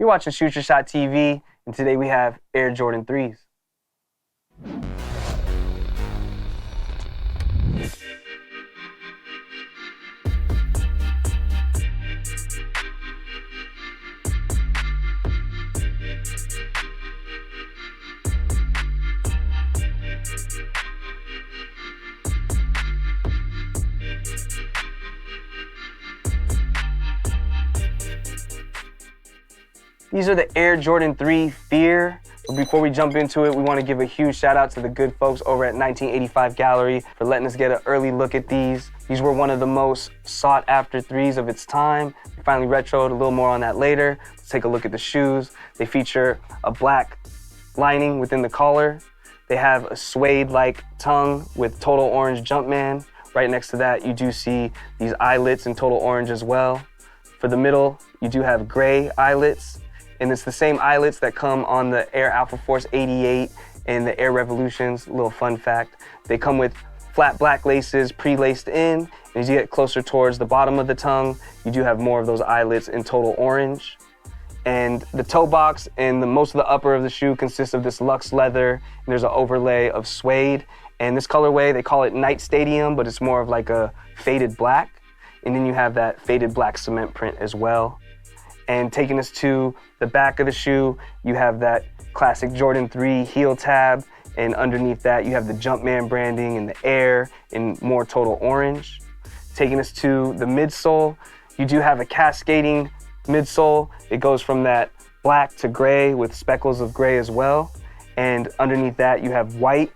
You're watching Shoot Your Shot TV, and today we have Air Jordan 3s. These are the Air Jordan 3 Fear. But before we jump into it, we want to give a huge shout out to the good folks over at 1985 Gallery for letting us get an early look at these. These were one of the most sought after 3s of its time. We finally retroed, a little more on that later. Let's take a look at the shoes. They feature a black lining within the collar. They have a suede-like tongue with total orange Jumpman. Right next to that, you do see these eyelets in total orange as well. For the middle, you do have gray eyelets. And it's the same eyelets that come on the Air Alpha Force 88 and the Air Revolutions. Little fun fact, they come with flat black laces pre-laced in. And as you get closer towards the bottom of the tongue, you do have more of those eyelets in total orange. And the toe box and most of the upper of the shoe consists of this luxe leather, and there's an overlay of suede. And this colorway, they call it Night Stadium, but it's more of like a faded black. And then you have that faded black cement print as well. And taking us to the back of the shoe, you have that classic Jordan 3 heel tab, and underneath that you have the Jumpman branding and the Air in more total orange. Taking us to the midsole, you do have a cascading midsole. It goes from that black to gray with speckles of gray as well. And underneath that you have white,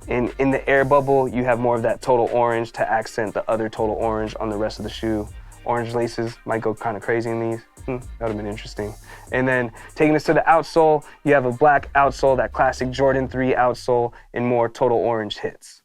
and in the air bubble you have more of that total orange to accent the other total orange on the rest of the shoe. Orange laces might go kind of crazy in these. That would have been interesting. And then taking us to the outsole, you have a black outsole, that classic Jordan 3 outsole in more total orange hits.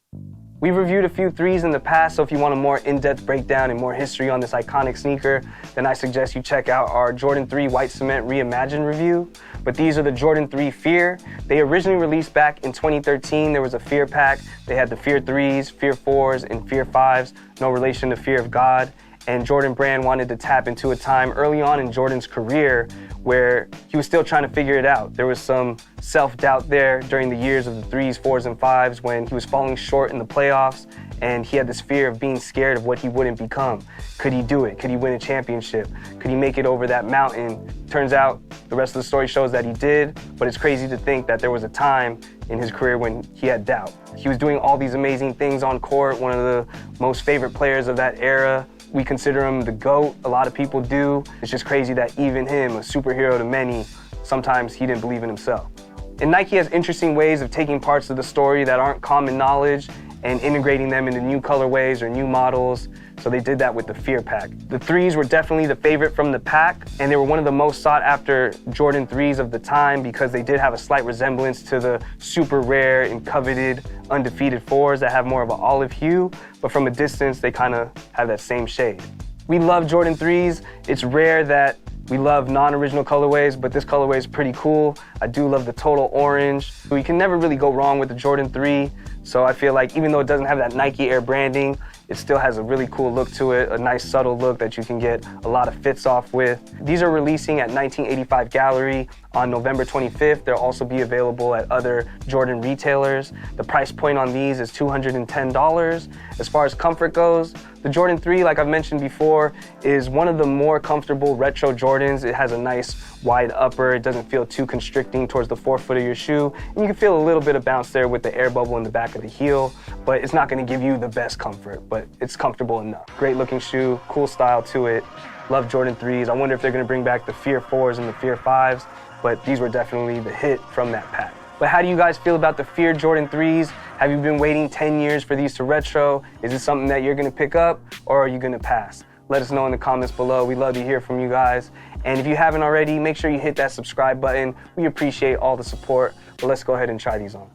We've reviewed a few 3s in the past, so if you want a more in-depth breakdown and more history on this iconic sneaker, then I suggest you check out our Jordan 3 White Cement Reimagined review. But these are the Jordan 3 Fear. They originally released back in 2013. There was a Fear pack. They had the Fear 3s, Fear 4s, and Fear 5s, no relation to Fear of God. And Jordan Brand wanted to tap into a time early on in Jordan's career where he was still trying to figure it out. There was some self-doubt there during the years of the 3s, 4s, and 5s when he was falling short in the playoffs, and he had this fear of being scared of what he wouldn't become. Could he do it? Could he win a championship? Could he make it over that mountain? Turns out the rest of the story shows that he did, but it's crazy to think that there was a time in his career when he had doubt. He was doing all these amazing things on court, one of the most favorite players of that era. We consider him the GOAT, a lot of people do. It's just crazy that even him, a superhero to many, sometimes he didn't believe in himself. And Nike has interesting ways of taking parts of the story that aren't common knowledge and integrating them into new colorways or new models. So they did that with the Fear pack. The 3s were definitely the favorite from the pack, and they were one of the most sought after Jordan 3s of the time because they did have a slight resemblance to the super rare and coveted undefeated 4s that have more of an olive hue, but from a distance they kind of have that same shade. We love Jordan 3s. It's rare that we love non-original colorways, but this colorway is pretty cool. I do love the total orange. You can never really go wrong with the Jordan 3, so I feel like even though it doesn't have that Nike Air branding, it still has a really cool look to it, a nice subtle look that you can get a lot of fits off with. These are releasing at 1985 Gallery on November 25th. They'll also be available at other Jordan retailers. The price point on these is $210. As far as comfort goes, the Jordan 3, like I've mentioned before, is one of the more comfortable retro Jordans. It has a nice wide upper. It doesn't feel too constricting towards the forefoot of your shoe. And you can feel a little bit of bounce there with the air bubble in the back of the heel, but it's not gonna give you the best comfort, but it's comfortable enough. Great looking shoe, cool style to it. Love Jordan 3s. I wonder if they're gonna bring back the Fear 4s and the Fear 5s, but these were definitely the hit from that pack. But how do you guys feel about the Fear Jordan 3s? Have you been waiting 10 years for these to retro? Is it something that you're gonna pick up, or are you gonna pass? Let us know in the comments below. We'd love to hear from you guys. And if you haven't already, make sure you hit that subscribe button. We appreciate all the support, but let's go ahead and try these on.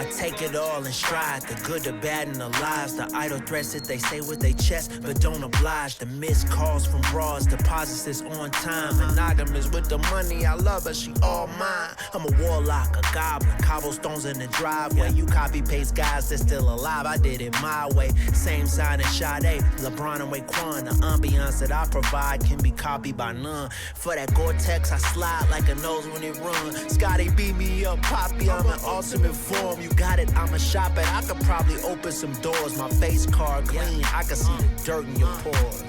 I take it all in stride, the good, the bad, and the lies. The idle threats that they say with their chest, but don't oblige. The missed calls from bras, deposits is on time. Monogamous with the money, I love her, she all mine. I'm a warlock, a goblin, cobblestones in the driveway. You copy-paste guys that's still alive, I did it my way. Same sign as Sade, LeBron and Raekwon. The ambiance that I provide can be copied by none. For that Gore-Tex, I slide like a nose when it run. Scotty beat me up, Poppy, I'm in ultimate form. You got it, I'm a shop it, I could probably open some doors. My face card clean, I can see the dirt in your pores.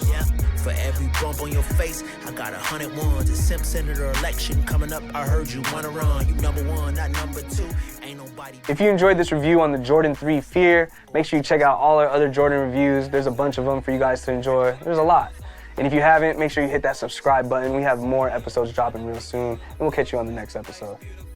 For every bump on your face, I got 100 ones. The Simp Senator election coming up, I heard you wanna run. You number one, not number two. Ain't nobody. If you enjoyed this review on the Jordan 3 Fear, make sure you check out all our other Jordan reviews. There's a bunch of them for you guys to enjoy. There's a lot. And if you haven't, make sure you hit that subscribe button. We have more episodes dropping real soon, and we'll catch you on the next episode.